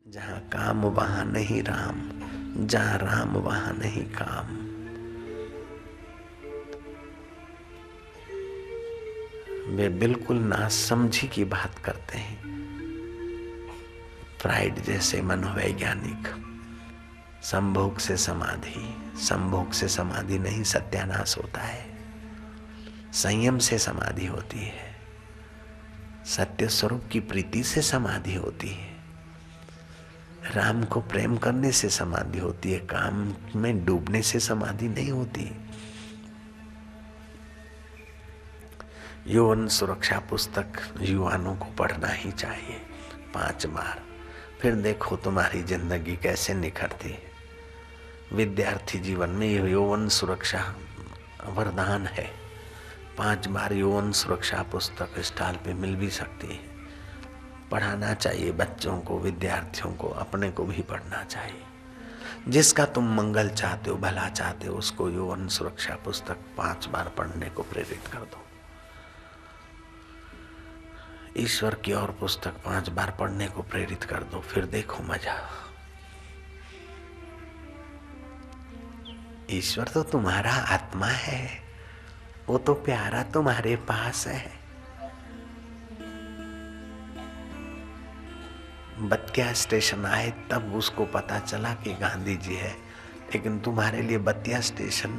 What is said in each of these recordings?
जहाँ काम वहाँ नहीं राम, जहाँ राम वहाँ नहीं काम। वे बिल्कुल नासमझी की बात करते हैं। फ्राइड जैसे मनोवैज्ञानिक संभोग से समाधि, संभोग से समाधि नहीं, सत्यानाश होता है। संयम से समाधि होती है, सत्य स्वरूप की प्रीति से समाधि होती है। राम को प्रेम करने से समाधि होती है, काम में डूबने से समाधि नहीं होती। यौवन सुरक्षा पुस्तक युवानों को पढ़ना ही चाहिए 5 बार, फिर देखो तुम्हारी जिंदगी कैसे निखरती है। विद्यार्थी जीवन में यौवन सुरक्षा वरदान है। 5 बार यौवन सुरक्षा पुस्तक स्टॉल पे मिल भी सकती है। पढ़ाना चाहिए बच्चों को, विद्यार्थियों को, अपने को भी पढ़ना चाहिए। जिसका तुम मंगल चाहते हो, भला चाहते हो, उसको यौवन सुरक्षा पुस्तक 5 बार पढ़ने को प्रेरित कर दो। ईश्वर की और पुस्तक 5 बार पढ़ने को प्रेरित कर दो, फिर देखो मजा। ईश्वर तो तुम्हारा आत्मा है, वो तो प्यारा तुम्हारे पास है। बतिया स्टेशन आए तब उसको पता चला कि गांधी जी है, लेकिन तुम्हारे लिए बतिया स्टेशन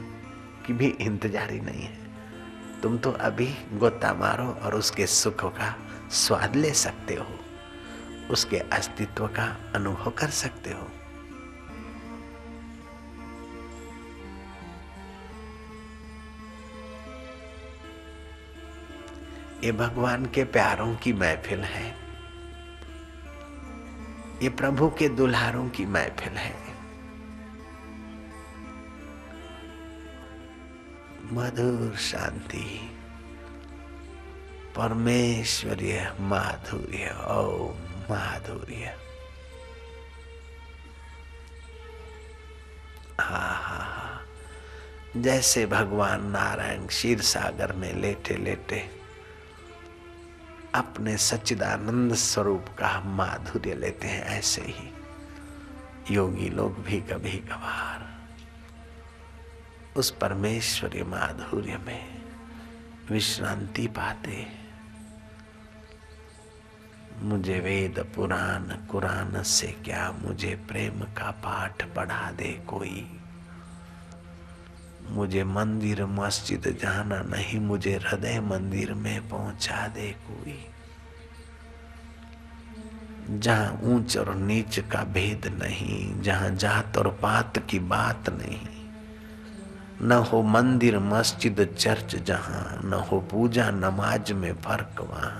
की भी इंतजारी नहीं है। तुम तो अभी गोता मारो और उसके सुख का स्वाद ले सकते हो, उसके अस्तित्व का अनुभव कर सकते हो। ये भगवान के प्यारों की महफिल है, ये प्रभु के दुल्हारों की महफिल है। मधुर शांति, परमेश्वरीय माधुर्य, ओम माधुर्य। हा, जैसे भगवान नारायण क्षीर सागर में लेटे लेटे अपने सच्चिदानंद स्वरूप का माधुर्य लेते हैं, ऐसे ही योगी लोग भी कभी कभार उस परमेश्वरीय माधुर्य में विश्रांति पाते। मुझे वेद पुराण कुरान से क्या, मुझे प्रेम का पाठ पढ़ा दे कोई। मुझे मंदिर मस्जिद जाना नहीं, मुझे हृदय मंदिर में पहुंचा दे कोई। जहां ऊंच और नीच का भेद नहीं, जहां जात और पात की बात नहीं, न हो मंदिर मस्जिद चर्च जहां, न हो पूजा नमाज में फर्क वहां।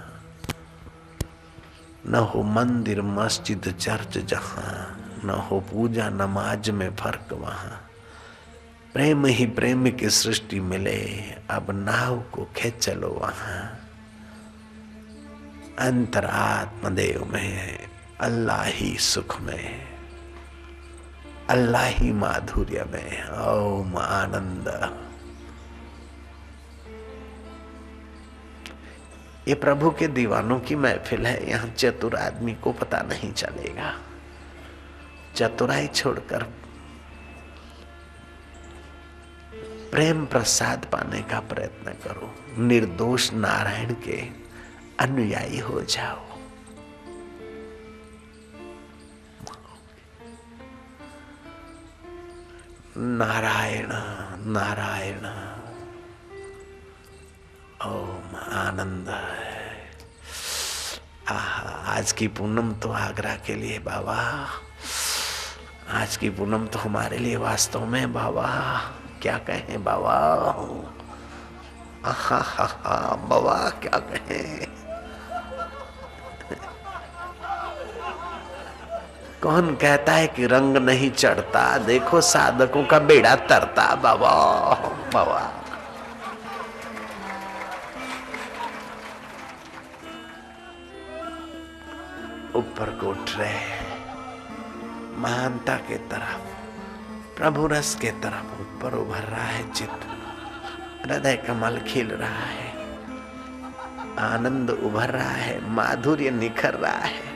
न हो मंदिर मस्जिद चर्च जहां, न हो पूजा नमाज में फर्क वहां। प्रेम ही प्रेम की सृष्टि मिले, अब नाव को खेच चलो वहां। अंतरात्म देव में, अल्लाह ही सुख में, अल्लाह ही माधुर्य में, ओम आनंद। ये प्रभु के दीवानों की महफिल है। यहाँ चतुर आदमी को पता नहीं चलेगा। चतुराई छोड़कर प्रेम प्रसाद पाने का प्रयत्न करो। निर्दोष नारायण के अनुयायी हो जाओ। नारायण नारायण, ओम आनंद। आज की पूनम तो आगरा के लिए बाबा, आज की पूनम तो हमारे लिए वास्तव में बाबा, क्या कहें बाबा। बाबा क्या कहें। कौन कहता है कि रंग नहीं चढ़ता, देखो साधकों का बेड़ा तरता बाबा। बाबा ऊपर को उठ रहे, महानता के तरफ, प्रभु रस के तरफ ऊपर उभर रहा है चित्त। हृदय कमल खिल रहा है, आनंद उभर रहा है, माधुर्य निखर रहा है।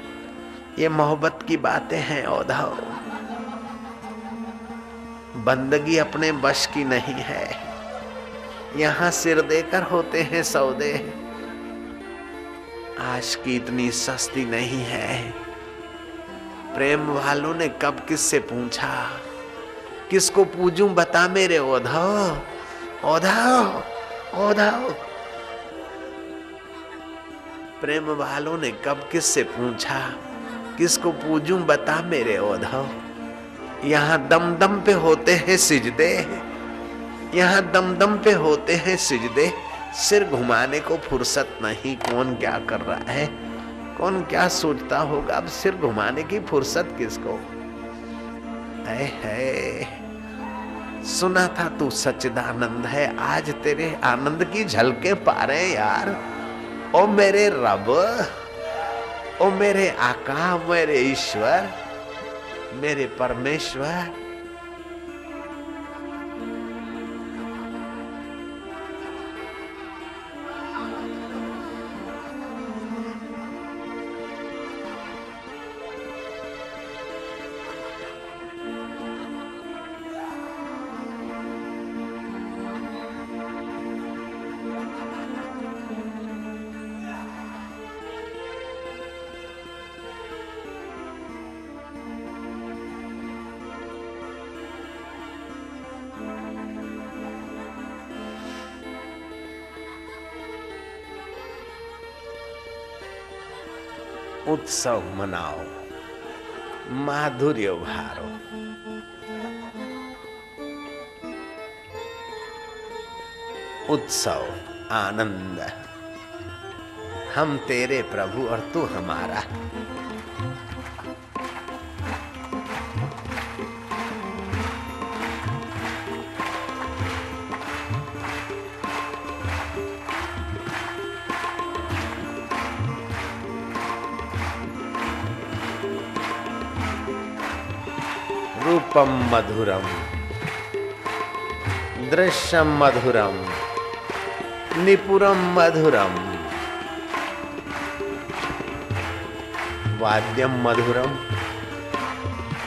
ये मोहब्बत की बातें हैं औधव, बंदगी अपने बश की नहीं है। यहाँ सिर देकर होते हैं सौदे, आशिकी इतनी सस्ती नहीं है। प्रेम वालों ने कब किससे पूछा, किसको पूजूं बता मेरे औधव, औधव, औधव। प्रेम वालों ने कब किससे पूछा, किसको पूजूं बता मेरे औधव। यहाँ दम दम पे होते हैं सिजदे, यहाँ दम दम पे होते हैं सिजदे। सिर घुमाने को फुर्सत नहीं, कौन क्या कर रहा है, कौन क्या सोचता होगा। अब सिर घुमाने की फुर्सत किसको है। सुना था तू सच्चिदानंद है, आज तेरे आनंद की झलके पा रहे यार। ओ मेरे रब, ओ मेरे आका, मेरे ईश्वर, मेरे परमेश्वर। उत्सव मनाओ, माधुर्य भारो। उत्सव, आनंद, हम तेरे प्रभु और तू हमारा। रूपम मधुरम, दृश्यम मधुरम, निपुरम मधुरम, वाद्यम मधुरम,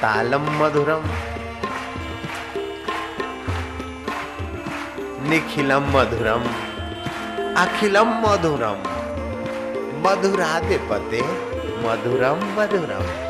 तालम मधुरम, निखिलम मधुरम, अखिलम मधुरम, मधुराधिपते मधुरम मधुरम।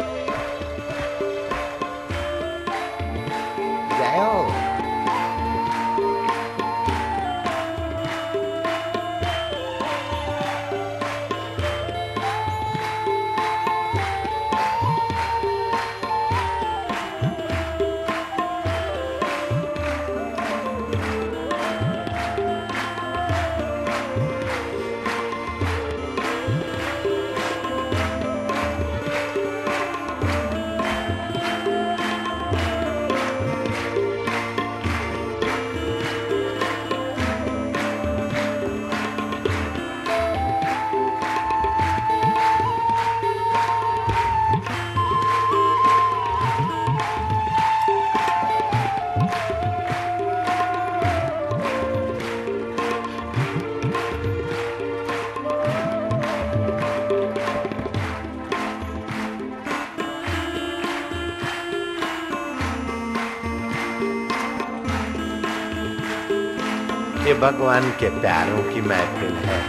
ये भगवान के प्यारों की महफिल है,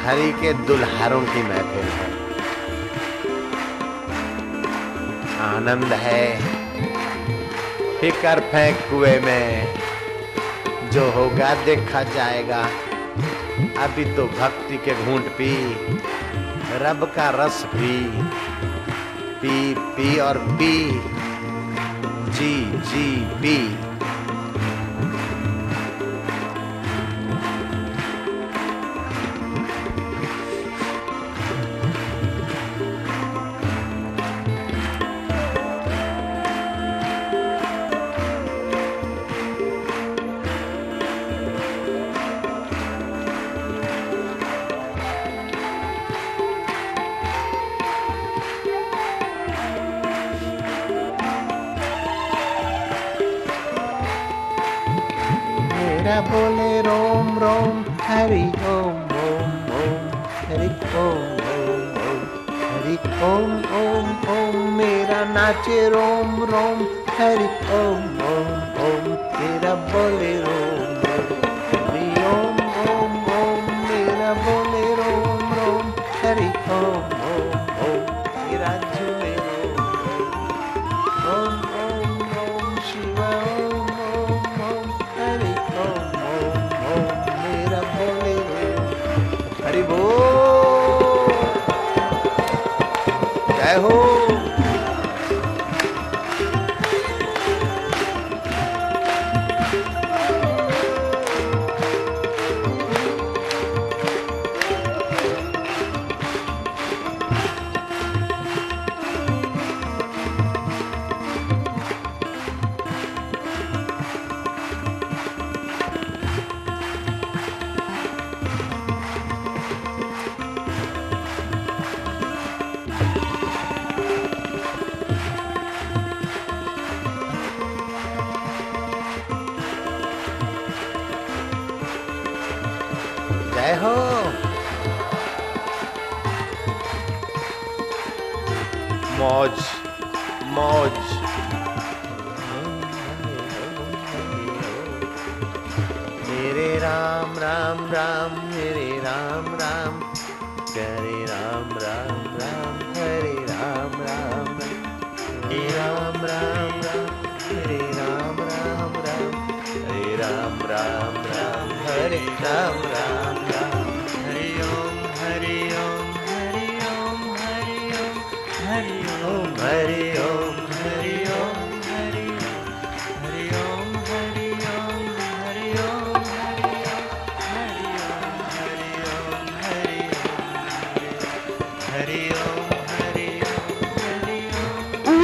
हरि के दुल्हारों की महफिल है। आनंद है, फिकर फेंक कुएं में, जो होगा देखा जाएगा। अभी तो भक्ति के घूंट पी, रब का रस पी, पी पी और पी, जी जी पी। मेरा बोले रोम रोम हरि ओम ओम ओम हरि ओम ओम ओम। हरि ओम ओम ओम मेरा नाचे रोम रोम, हरि ओम ओम ओम मेरा बोले रोम रोम, हरि ओम ओम ओम मेरा बोले रोम रोम, हरि ओम ओम ओम मेरा झूले रोम रोम, ओम ओम शिव ओम ओम ओम, हरि ओम ओम ओम मेरा बोले रोम। हरि बोल, जय हो। जय हो। मौज मौज, मेरे राम राम राम, मेरे राम राम, हरे राम राम राम, हरे राम राम राम, हरे राम राम राम, हरे राम राम राम, हरे राम राम राम, हरे राम राम राम, हरि ओम हरि ओम हरि ओम हरि ओम हरि ओम हरि ओम हरि ओम हरि ओम हरि ओम हरि ओम हरि ओम हरि ओम हरि ओम हरि ओम हरि ओम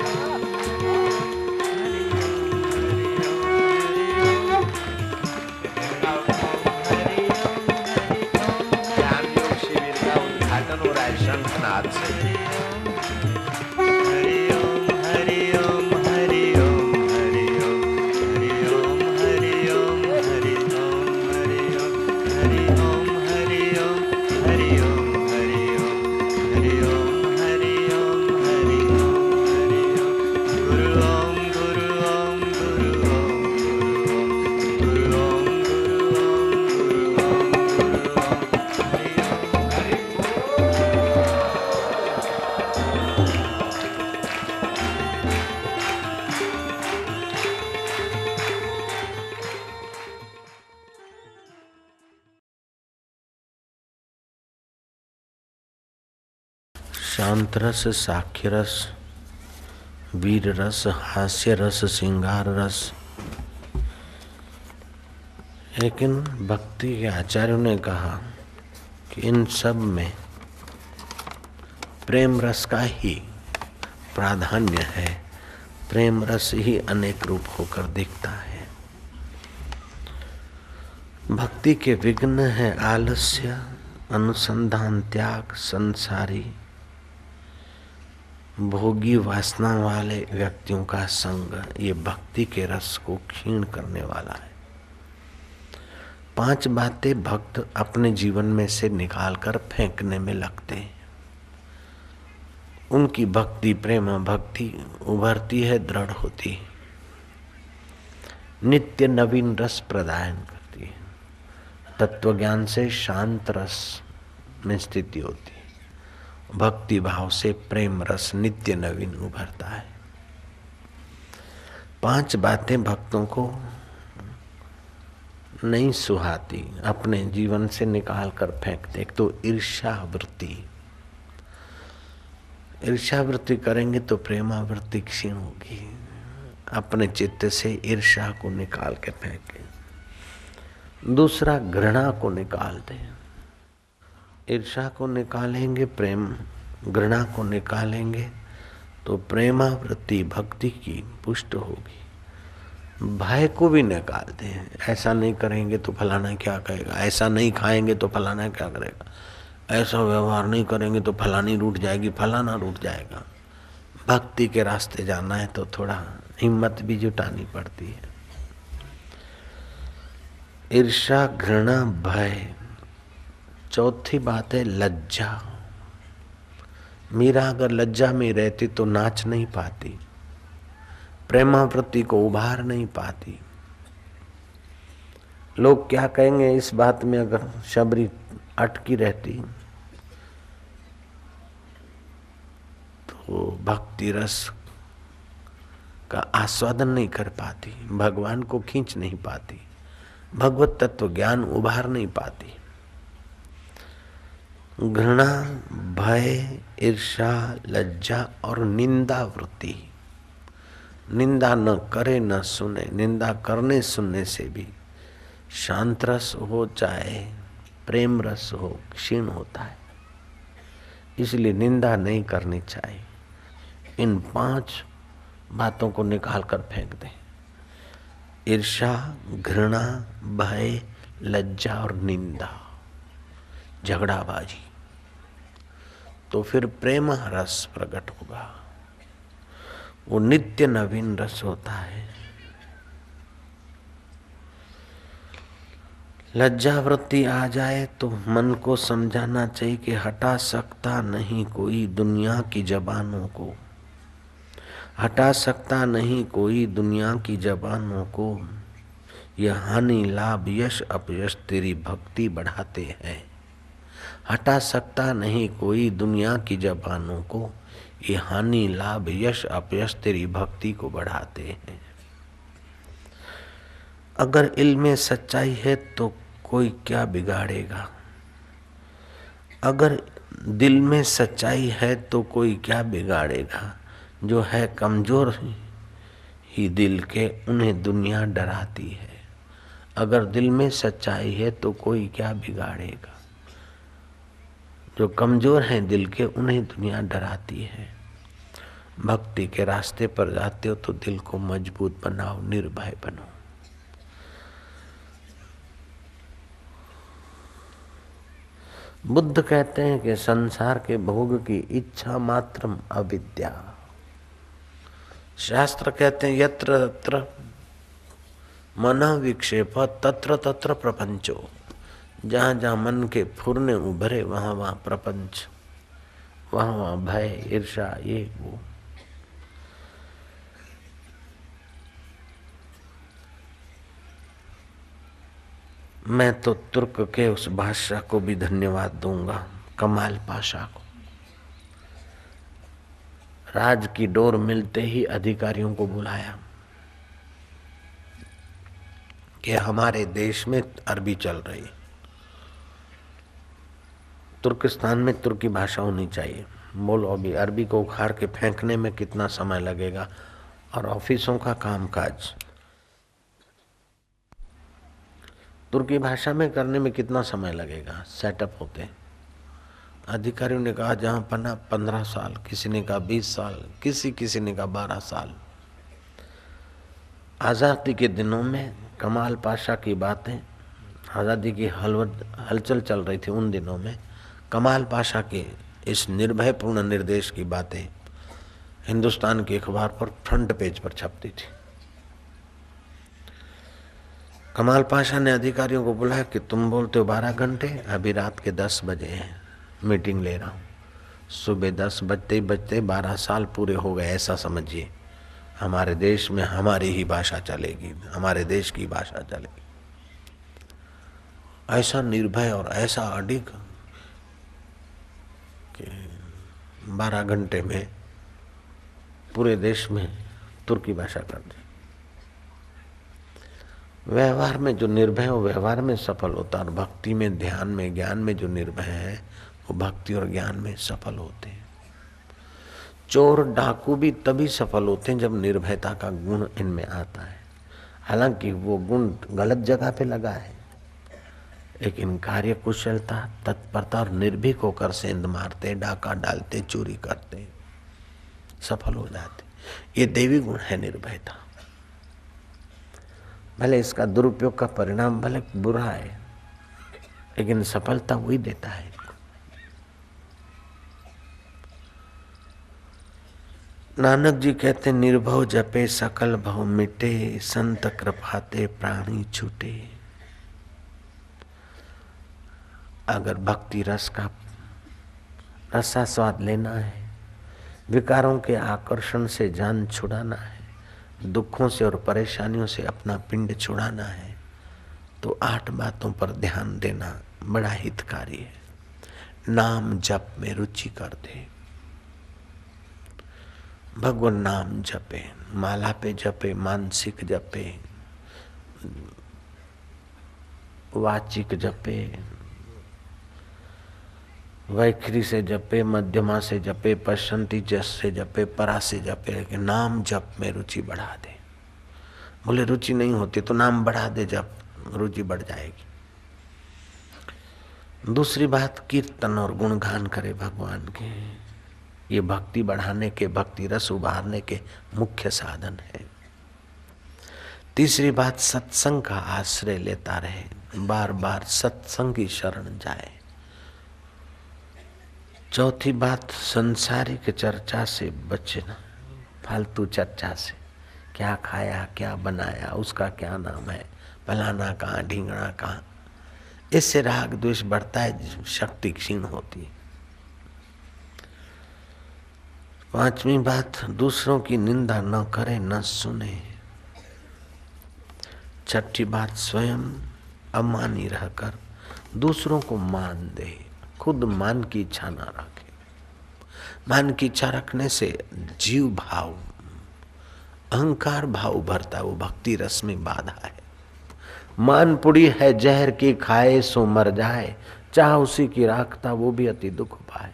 हरि शंखनाद से। हरि ओम हरि ओम हरि ओम हरि ओम हरि ओम हरि ओम हरि ओम हरि ओम हरि ओम हरि ओम हरि ओम हरि ओम हरि ओम हरि ओम हरि ओम हरि ओम, गुरु ओम गुरु ओम गुरु ओम गुरु ओम गुरु ओम गुरु ओम गुरु ओम हरि ओम हरि। शांत रस, साख्य रस, वीर रस, हास्य रस, श्रृंगार रस। लेकिन भक्ति के आचार्यों ने कहा कि इन सब में प्रेम रस का ही प्राधान्य है। प्रेम रस ही अनेक रूप होकर दिखता है। भक्ति के विघ्न है आलस्य, अनुसंधान, त्याग, संसारी भोगी वासना वाले व्यक्तियों का संग। ये भक्ति के रस को क्षीण करने वाला है। 5 बातें भक्त अपने जीवन में से निकालकर फेंकने में लगते हैं। उनकी भक्ति, प्रेम भक्ति उभरती है, दृढ़ होती है, नित्य नवीन रस प्रदान करती है। तत्व ज्ञान से शांत रस में स्थिति होती है। भक्ति भाव से प्रेम रस नित्य नवीन उभरता है। 5 बातें भक्तों को नहीं सुहाती, अपने जीवन से निकाल कर फेंकते। एक तो ईर्ष्यावृत्ति। ईर्ष्यावृत्ति करेंगे तो प्रेमावृत्ति क्षीण होगी। अपने चित्त से ईर्ष्या को निकाल के फेंके। दूसरा, घृणा को निकाल दें। ईर्ष्या को निकालेंगे, प्रेम घृणा को निकालेंगे तो प्रेमावृत्ति भक्ति की पुष्ट होगी। भय को भी निकाल दें। ऐसा नहीं करेंगे तो फलाना क्या कहेगा, ऐसा नहीं खाएंगे तो फलाना क्या करेगा, ऐसा व्यवहार नहीं करेंगे तो फलानी रूठ जाएगी, फलाना रूठ जाएगा। भक्ति के रास्ते जाना है तो थोड़ा हिम्मत भी जुटानी पड़ती है। ईर्ष्या, घृणा, भय। चौथी बात है लज्जा। मीरा अगर लज्जा में रहती तो नाच नहीं पाती, प्रेमावृत्ति को उभार नहीं पाती। लोग क्या कहेंगे इस बात में अगर शबरी अटकी रहती तो भक्ति रस का आस्वादन नहीं कर पाती, भगवान को खींच नहीं पाती, भगवत तत्व ज्ञान उभार नहीं पाती। घृणा, भय, ईर्ष्या, लज्जा और निंदा वृत्ति। निंदा न करे न सुने, निंदा करने सुनने से भी शांत रस हो चाहे प्रेम रस हो क्षीण होता है, इसलिए निंदा नहीं करनी चाहिए। इन 5 बातों को निकाल कर फेंक दें। ईर्ष्या, घृणा, भय, लज्जा और निंदा, झगड़ाबाजी, तो फिर प्रेम रस प्रकट होगा। वो नित्य नवीन रस होता है। लज्जा वृत्ति आ जाए तो मन को समझाना चाहिए कि हटा सकता नहीं कोई दुनिया की जबानों को, हटा सकता नहीं कोई दुनिया की जबानों को। यह हानि लाभ यश अपयश तेरी भक्ति बढ़ाते हैं। हटा सकता नहीं कोई दुनिया की जबानों को, ये हानि लाभ यश अपयश तेरी भक्ति को बढ़ाते हैं। अगर इल्म में सच्चाई है तो कोई क्या बिगाड़ेगा, अगर दिल में सच्चाई है तो कोई क्या बिगाड़ेगा। जो है कमजोर ही दिल के उन्हें दुनिया डराती है। अगर दिल में सच्चाई है तो कोई क्या बिगाड़ेगा। जो कमजोर हैं दिल के उन्हें दुनिया डराती है। भक्ति के रास्ते पर जाते हो तो दिल को मजबूत बनाओ, निर्भय बनो। बुद्ध कहते हैं कि संसार के भोग की इच्छा मात्रम अविद्या। शास्त्र कहते हैं यत्र तत्र मनः विक्षेप तत्र तत्र प्रपंचो। जहाँ जहाँ मन के फुरने उभरे वहाँ वहाँ प्रपंच, वहाँ वहाँ भय, ईर्ष्या, ये वो। मैं तो तुर्क के उस बादशाह को भी धन्यवाद दूंगा, कमाल पाशा को। राज की डोर मिलते ही अधिकारियों को बुलाया कि हमारे देश में अरबी चल रही, तुर्किस्तान में तुर्की भाषा होनी चाहिए। बोलो अभी अरबी को उखाड़ के फेंकने में कितना समय लगेगा, और ऑफिसों का कामकाज तुर्की भाषा में करने में कितना समय लगेगा, सेटअप होते। अधिकारियों ने कहा जहाँ पना 15 साल, किसी ने कहा 20 साल, किसी ने कहा 12 साल। आज़ादी के दिनों में कमाल पाशा की बातें, आज़ादी की हलचल चल रही थी उन दिनों में, कमाल पाशा के इस निर्भयपूर्ण निर्देश की बातें हिंदुस्तान के अखबार पर फ्रंट पेज पर छपती थी। कमाल पाशा ने अधिकारियों को बुलाया कि तुम बोलते हो 12 घंटे, अभी रात के 10 बजे हैं, मीटिंग ले रहा हूँ। सुबह 10 बजते बजते 12 साल पूरे हो गए, ऐसा समझिए। हमारे देश में हमारी ही भाषा चलेगी, हमारे देश की भाषा चलेगी। ऐसा निर्भय और ऐसा अडिग कि 12 घंटे में पूरे देश में तुर्की भाषा कर दी। व्यवहार में जो निर्भय हो व्यवहार में सफल होता, और भक्ति में, ध्यान में, ज्ञान में जो निर्भय है वो भक्ति और ज्ञान में सफल होते हैं। चोर डाकू भी तभी सफल होते हैं जब निर्भयता का गुण इनमें आता है। हालांकि वो गुण गलत जगह पे लगा है, लेकिन कार्य कुशलता, तत्परता और निर्भीक होकर सेंध मारते, डाका डालते, चोरी करते, सफल हो जाते। ये देवी गुण है निर्भयता। भले इसका दुरुपयोग का परिणाम भले बुरा है, लेकिन सफलता वही देता है। नानक जी कहते निर्भव जपे सकल भव मिटे, संत कृपाते प्राणी छूटे। अगर भक्ति रस का रसा स्वाद लेना है, विकारों के आकर्षण से जान छुड़ाना है, दुखों से और परेशानियों से अपना पिंड छुड़ाना है, तो 8 बातों पर ध्यान देना बड़ा हितकारी है। नाम जप में रुचि कर दे। भगवान नाम जपे, माला पे जपे, मानसिक जपे, वाचिक जपे, वैखरी से जपे, मध्यमा से जपे, पश्चंती जस से जपे, परा से जपे, लेकिन नाम जप में रुचि बढ़ा दे। बोले रुचि नहीं होती तो नाम बढ़ा दे, जप रुचि बढ़ जाएगी। दूसरी बात, कीर्तन और गुणगान करे भगवान के। ये भक्ति बढ़ाने के, भक्ति रस उभारने के मुख्य साधन है। तीसरी बात, सत्संग का आश्रय लेता रहे, बार बार सत्संग की शरण जाए। चौथी बात, संसारिक चर्चा से बचना, फालतू चर्चा से। क्या खाया, क्या बनाया, उसका क्या नाम है, फलाना कहाँ, ढींगना कहाँ। इससे राग द्वेष बढ़ता है, शक्ति क्षीण होती है। पांचवी बात, दूसरों की निंदा न करे, न सुने। छठी बात, स्वयं अमानी रहकर दूसरों को मान दे, खुद मान की इच्छा ना रखे। मान की इच्छा रखने से जीव भाव, अहंकार भाव उभरता है, वो भक्ति रस में बाधा है। मान पुड़ी है जहर की खाए सो मर जाए, चाह उसी की राखता वो भी अति दुख पाए।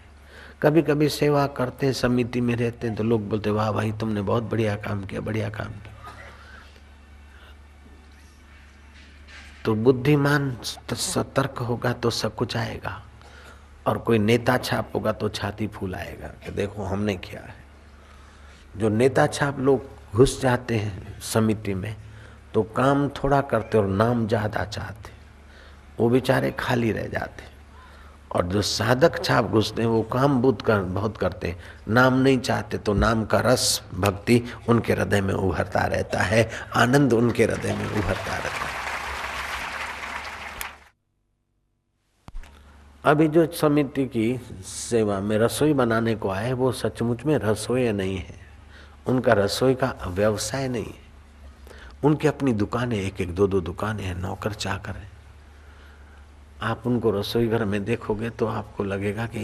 कभी कभी सेवा करते, समिति में रहते हैं तो लोग बोलते वाह भाई तुमने बहुत बढ़िया काम किया, बढ़िया काम किया। तो बुद्धिमान सतर्क होगा तो सब कुछ आएगा, और कोई नेता छाप होगा तो छाती फूलाएगा कि देखो हमने किया है। जो नेता छाप लोग घुस जाते हैं समिति में तो काम थोड़ा करते और नाम ज्यादा चाहते, वो बेचारे खाली रह जाते। और जो साधक छाप घुसते हैं वो काम बहुत करते, नाम नहीं चाहते, तो नाम का रस भक्ति उनके हृदय में उभरता रहता है, आनंद उनके हृदय में उभरता रहता है। अभी जो समिति की सेवा में रसोई बनाने को आए वो सचमुच में रसोई नहीं है, उनका रसोई का व्यवसाय नहीं है। उनकी अपनी दुकानें, 1-1, 2-2 दुकानें हैं, नौकर चाकर हैं। आप उनको रसोई घर में देखोगे तो आपको लगेगा कि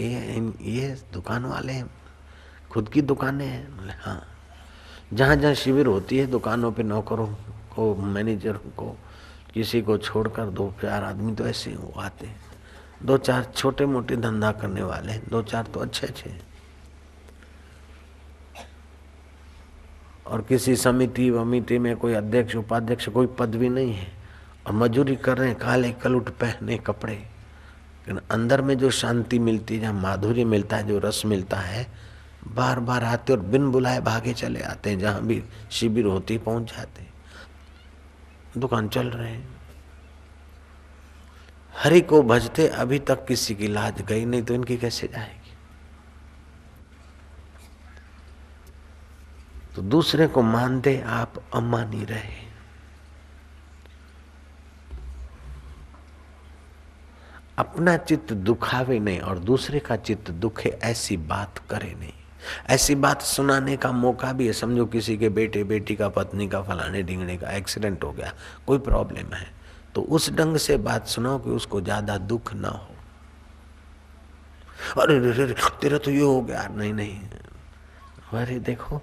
ये दुकान वाले हैं, खुद की दुकानें हैं। बोले हाँ, जहाँ जहाँ शिविर होती है दुकानों पे नौकरों को, मैनेजर को, किसी को छोड़कर 2-4 आदमी तो ऐसे वो आते हैं। 2-4 छोटे मोटे धंधा करने वाले, 2-4 तो अच्छे। और किसी समिति वमिति में कोई अध्यक्ष उपाध्यक्ष कोई पदवी नहीं है, और मजूरी कर रहे हैं, काले कलुट पहने कपड़े। लेकिन अंदर में जो शांति मिलती है, जहाँ माधुर्य मिलता है, जो रस मिलता है, बार बार आते और बिन बुलाए भागे चले आते हैं। जहाँ भी शिविर होती पहुंच जाते, दुकान चल रहे हैं। हरि को भजते अभी तक किसी की लाज गई नहीं, तो इनकी कैसे जाएगी। तो दूसरे को मान दे, आप अमानी रहे। अपना चित्त दुखावे नहीं और दूसरे का चित्त दुखे, ऐसी बात करे नहीं। ऐसी बात सुनाने का मौका भी है। समझो किसी के बेटे बेटी का, पत्नी का, फलाने ढिंगने का एक्सीडेंट हो गया, कोई प्रॉब्लम है, तो उस ढंग से बात सुनाओ कि उसको ज्यादा दुख ना हो। अरे तेरा तो ये हो गया, नहीं। अरे देखो,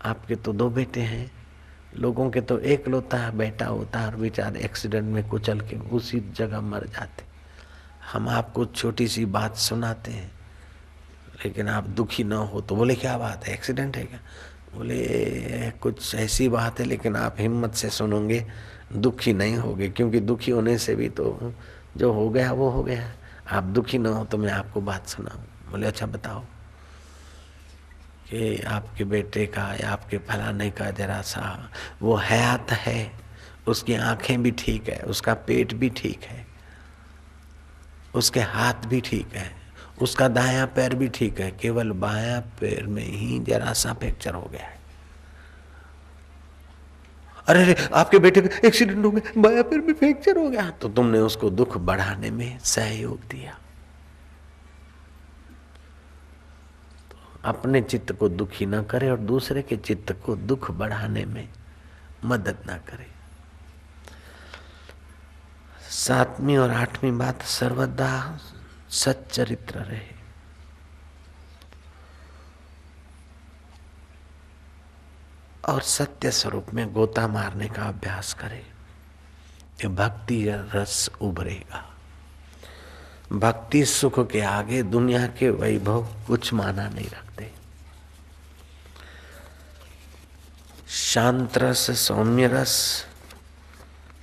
आपके तो 2 बेटे हैं, लोगों के तो एकलौता बेटा होता है और बेचारे एक्सीडेंट में कुचल के उसी जगह मर जाते। हम आपको छोटी सी बात सुनाते हैं, लेकिन आप दुखी ना हो। तो बोले क्या बात है, एक्सीडेंट है क्या? बोले कुछ ऐसी बात है, लेकिन आप हिम्मत से सुनोगे, दुखी नहीं होगे, क्योंकि दुखी होने से भी तो जो हो गया वो हो गया। आप दुखी ना हो तो मैं आपको बात सुनाऊं। बोले अच्छा बताओ, कि आपके बेटे का या आपके फलाने का जरा सा वो हयात है, उसकी आंखें भी ठीक है, उसका पेट भी ठीक है, उसके हाथ भी ठीक है, उसका दायां पैर भी ठीक है, केवल बायां पैर में ही जरा सा फ्रैक्चर हो गया है। अरे आपके बेटे का एक्सीडेंट हो गया, बायां पैर में फ्रैक्चर हो गया, तो तुमने उसको दुख बढ़ाने में सहयोग दिया। अपने चित्त को दुखी न करे और दूसरे के चित्त को दुख बढ़ाने में मदद न करे। 7वीं और 8वीं बात, सर्वदा सच्चरित्र रहे। और सत्य स्वरूप में गोता मारने का अभ्यास करे कि भक्ति रस उभरेगा। भक्ति सुख के आगे दुनिया के वैभव कुछ माना नहीं रखते। शांत रस, सौम्य रस,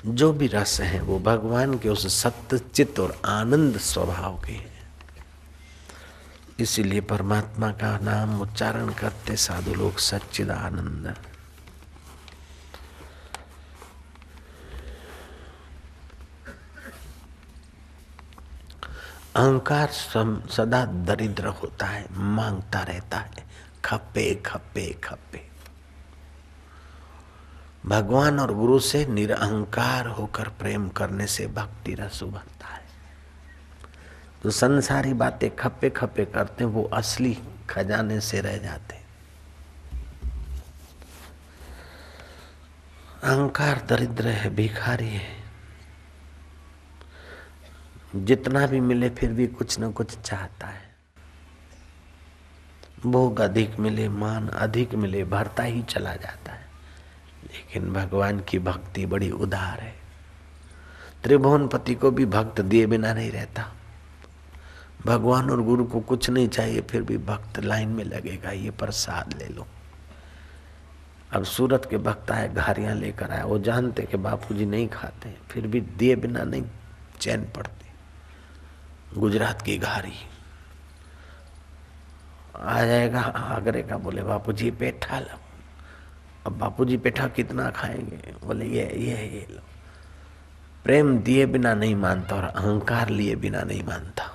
जो भी रस हैं वो भगवान के उस सत्य चित्त और आनंद स्वभाव के हैं। इसीलिए परमात्मा का नाम उच्चारण करते साधु लोग सच्चिदानंद। अहंकार सदा दरिद्र होता है, मांगता रहता है, खप्पे खप्पे खप्पे। भगवान और गुरु से निरअहंकार होकर प्रेम करने से भक्ति रस उभरता है। तो संसारी बातें खप्पे खप्पे करते हैं, वो असली खजाने से रह जाते हैं। अहंकार दरिद्र है, भिखारी है, जितना भी मिले फिर भी कुछ न कुछ चाहता है। भोग अधिक मिले, मान अधिक मिले, भरता ही चला जाता है। लेकिन भगवान की भक्ति बड़ी उदार है। त्रिभुवनपति को भी भक्त दिए बिना नहीं रहता। भगवान और गुरु को कुछ नहीं चाहिए, फिर भी भक्त लाइन में लगेगा, ये प्रसाद ले लो। अब सूरत के भक्त आए, घारियां लेकर आए, वो जानते कि बापूजी नहीं खाते, फिर भी दिए बिना नहीं चैन पड़ते। गुजरात की घारी आ जाएगा आगरे का, बोले बापूजी पेठा लो। अब बापूजी पेठा कितना खाएंगे, बोले ये लो। प्रेम दिए बिना नहीं मानता और अहंकार लिए बिना नहीं मानता।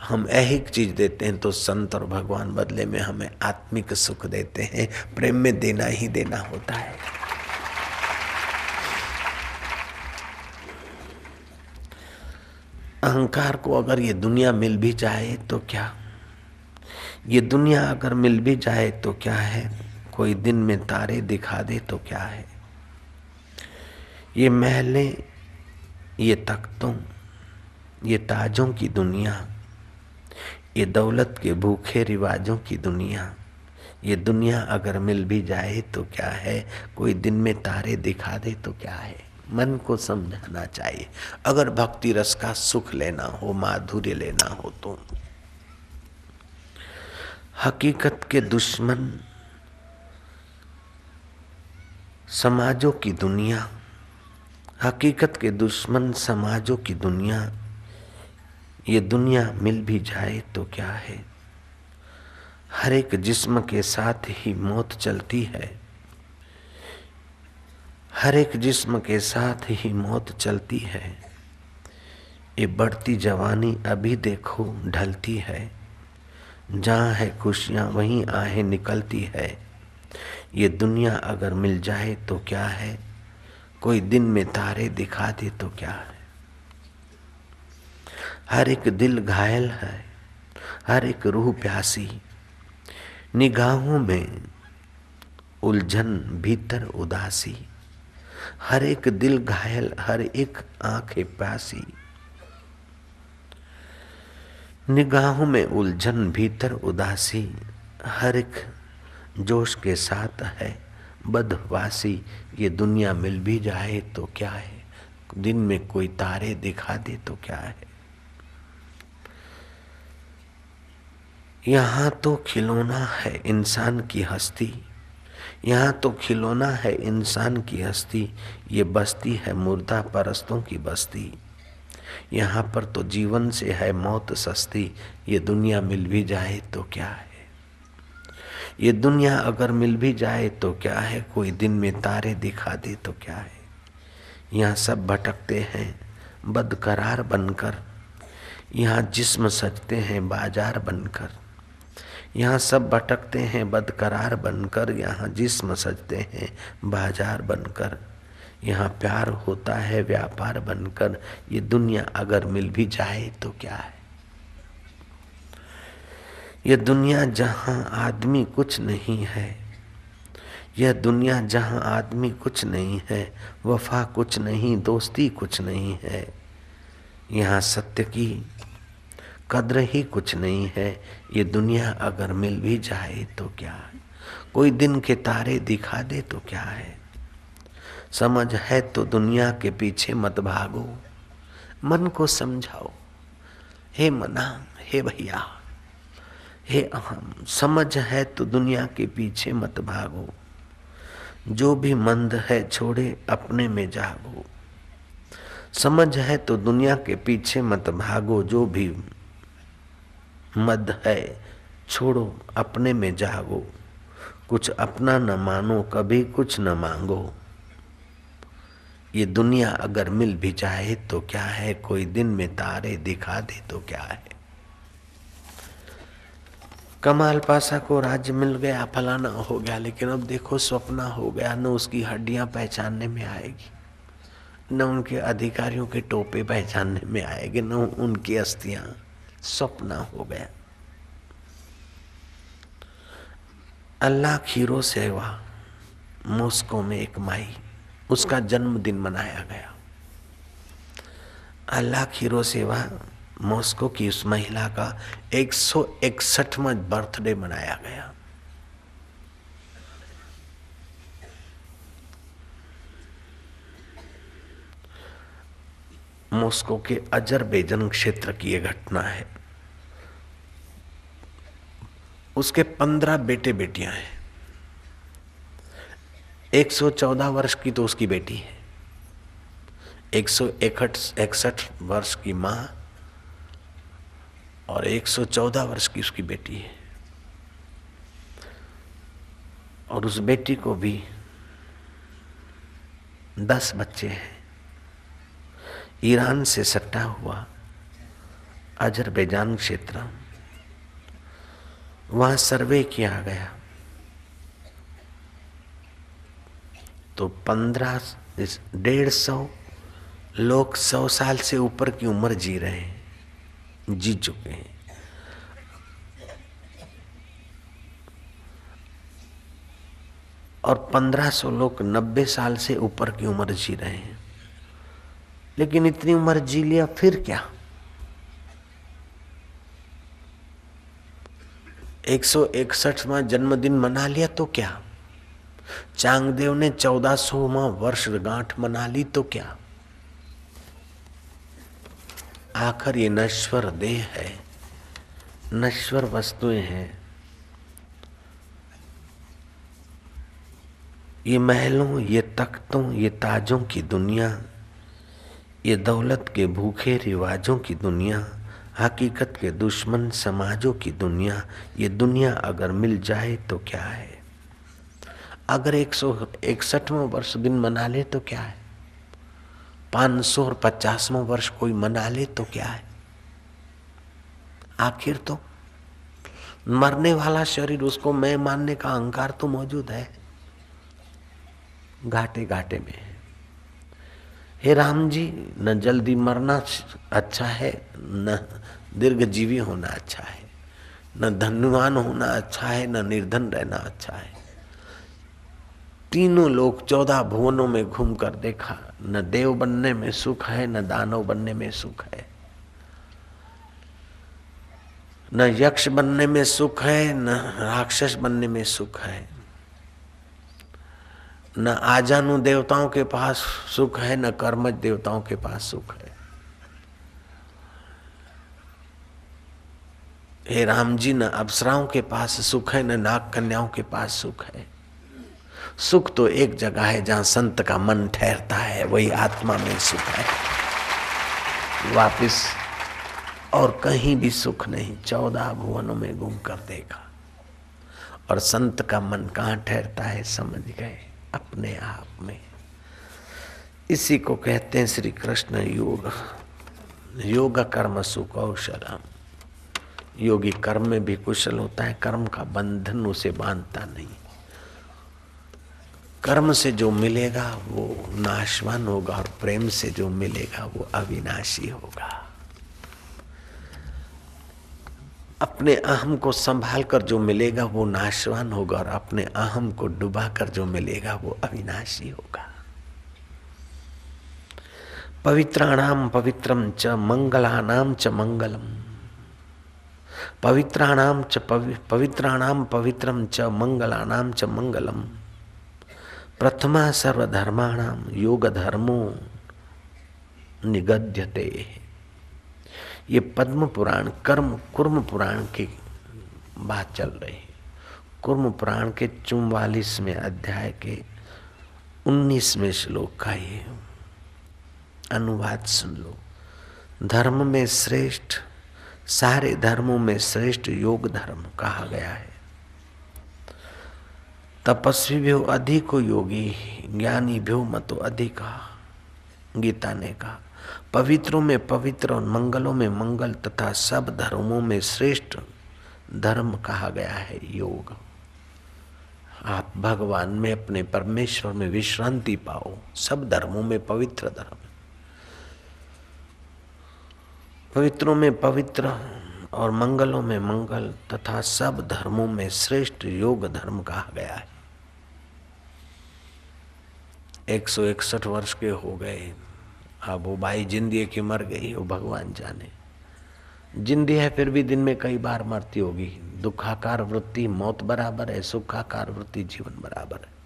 हम ऐहिक चीज देते हैं तो संत और भगवान बदले में हमें आत्मिक सुख देते हैं। प्रेम में देना ही देना होता है। अहंकार को अगर ये दुनिया मिल भी जाए तो क्या, ये दुनिया अगर मिल भी जाए तो क्या है, कोई दिन में तारे दिखा दे तो क्या है। ये महलें, ये तख्तों, ये ताजों की दुनिया, ये दौलत के भूखे रिवाजों की दुनिया, ये दुनिया अगर मिल भी जाए तो क्या है, कोई दिन में तारे दिखा दे तो क्या है। मन को समझाना चाहिए। अगर भक्ति रस का सुख लेना हो, माधुर्य लेना हो तो हकीकत के दुश्मन समाजों की दुनिया, हकीकत के दुश्मन समाजों की दुनिया, ये दुनिया मिल भी जाए तो क्या है। हर एक जिस्म के साथ ही मौत चलती है, हर एक जिस्म के साथ ही मौत चलती है। ये बढ़ती जवानी अभी देखो ढलती है, जहाँ है खुशियाँ वहीं आहें निकलती है। ये दुनिया अगर मिल जाए तो क्या है, कोई दिन में तारे दिखा दे तो क्या है। हर एक दिल घायल है, हर एक रूह प्यासी, निगाहों में उलझन भीतर उदासी। हर एक दिल घायल, हर एक आंखें प्यासी, निगाहों में उलझन भीतर उदासी। हर एक जोश के साथ है बदहवासी। ये दुनिया मिल भी जाए तो क्या है, दिन में कोई तारे दिखा दे तो क्या है। यहाँ तो खिलौना है इंसान की हस्ती, यहाँ तो खिलौना है इंसान की हस्ती। ये बस्ती है मुर्दा परस्तों की बस्ती, यहाँ पर तो जीवन से है मौत सस्ती। ये दुनिया मिल भी जाए तो क्या है, ये दुनिया अगर मिल भी जाए तो क्या है, कोई दिन में तारे दिखा दे तो क्या है। यहाँ सब भटकते हैं बदकरार बनकर, यहाँ जिस्म सजते हैं बाजार बनकर। यहाँ सब भटकते हैं बदकरार बनकर, यहाँ जिस्म सजते हैं बाजार बनकर। यहाँ प्यार होता है व्यापार बनकर। ये दुनिया अगर मिल भी जाए तो क्या है, यह दुनिया जहां आदमी कुछ नहीं है, यह दुनिया जहां आदमी कुछ नहीं है, वफा कुछ नहीं, दोस्ती कुछ नहीं है, यहाँ सत्य की कद्र ही कुछ नहीं है। ये दुनिया अगर मिल भी जाए तो क्या है, कोई दिन के तारे दिखा दे तो क्या है। समझ है तो दुनिया के पीछे मत भागो, मन को समझाओ। हे मना, हे भैया, हे अहम, समझ है तो दुनिया के पीछे मत भागो। जो भी मंद है छोड़े अपने में जागो। समझ है तो दुनिया के पीछे मत भागो। जो भी मद है छोड़ो अपने में जागो। कुछ अपना न मानो, कभी कुछ न मांगो। ये दुनिया अगर मिल भी जाए तो क्या है, कोई दिन में तारे दिखा दे तो क्या है। कमाल पासा को राज्य मिल गया, फलाना हो गया, लेकिन अब देखो स्वप्न हो गया। न उसकी हड्डियां पहचानने में आएगी, न उनके अधिकारियों के टोपे पहचानने में आएंगे, न उनकी अस्थियां। स्वप्न हो गया। अल्लाह खीरो सेवा मॉस्को में एक माई, उसका जन्मदिन मनाया गया। अल्लाह खीरो सेवा मॉस्को की उस महिला का 161वां बर्थडे मनाया गया। मॉस्को के अजरबैजान क्षेत्र की यह घटना है। उसके 15 बेटे बेटियां हैं। 114 वर्ष की तो उसकी बेटी है, 161 वर्ष की मां और 114 वर्ष की उसकी बेटी है। और उस बेटी को भी 10 बच्चे हैं। ईरान से सट्टा हुआ अजरबैजान क्षेत्र, वहां सर्वे किया गया तो 150 लोग 100 साल से ऊपर की उम्र जी रहे हैं, जी चुके हैं। और 1500 लोग 90 साल से ऊपर की उम्र जी रहे हैं। लेकिन इतनी उम्र जी लिया फिर क्या। 161वां जन्मदिन मना लिया तो क्या। चांगदेव ने 1400वां वर्षगांठ मना ली तो क्या। आखिर ये नश्वर देह है, नश्वर वस्तुएं हैं। ये महलों, ये तख्तों, ये ताजों की दुनिया, ये दौलत के भूखे रिवाजों की दुनिया, हकीकत के दुश्मन समाजों की दुनिया। ये दुनिया अगर मिल जाए तो क्या है। अगर 161वां वर्ष दिन मना ले तो क्या है, 500 और 50वां वर्ष कोई मना ले तो क्या है। आखिर तो मरने वाला शरीर, उसको मैं मानने का अहंकार तो मौजूद है, घाटे घाटे में। हे राम जी, न जल्दी मरना अच्छा है, न दीर्घजीवी होना अच्छा है, न धनवान होना अच्छा है, न निर्धन रहना अच्छा है। तीनों लोग 14 भुवनों में घूम कर देखा, न देव बनने में सुख है, न दानव बनने में सुख है, न यक्ष बनने में सुख है, न राक्षस बनने में सुख है, न आजानु देवताओं के पास सुख है, न कर्मज देवताओं के पास सुख है। हे राम जी, न अप्सराओं के पास सुख है, न नाग कन्याओं के पास सुख है। सुख तो एक जगह है जहां संत का मन ठहरता है, वही आत्मा में सुख है। वापिस और कहीं भी सुख नहीं। 14 भुवनों में घूम कर देखा और संत का मन कहाँ ठहरता है, समझ गए अपने आप में। इसी को कहते हैं श्री कृष्ण योग। योग कर्म सुकौशलम। योगी कर्म में भी कुशल होता है, कर्म का बंधन उसे बांधता नहीं। कर्म से जो मिलेगा वो नाशवान होगा और प्रेम से जो मिलेगा वो अविनाशी होगा। अपने अहम को संभाल कर जो मिलेगा वो नाशवान होगा और अपने अहम को डुबा कर जो मिलेगा वो अविनाशी होगा। पवित्राणाम पवित्रम च मंगलानाम च मंगलम, पवित्राणाम पवित्रम च मंगलानाम च मंगलम, प्रथमा सर्वधर्माणाम योग धर्मो निगद्यते। ये पद्म पुराण कुर्म पुराण की बात चल रही है। कुर्म पुराण के 44वें अध्याय के 19वें श्लोक का ये अनुवाद सुन लो। धर्म में श्रेष्ठ, सारे धर्मों में श्रेष्ठ योग धर्म कहा गया है। तपस्वी भी हो अधिको योगी, ज्ञानी भी हो मतो अधिका, गीता ने कहा। पवित्रों में पवित्र और मंगलों में मंगल तथा सब धर्मों में श्रेष्ठ धर्म कहा गया है योग। आप भगवान में, अपने परमेश्वर में विश्रांति पाओ। सब धर्मों में पवित्र धर्म, पवित्रों में पवित्र और मंगलों में मंगल तथा सब धर्मों में श्रेष्ठ योग धर्म कहा गया है। 161 वर्ष के हो गए। अब वो बाई जिंदी की मर गई, वो भगवान जाने। जिंदी है फिर भी दिन में कई बार मरती होगी। दुखाकार वृत्ति मौत बराबर है, सुखाकार वृत्ति जीवन बराबर है।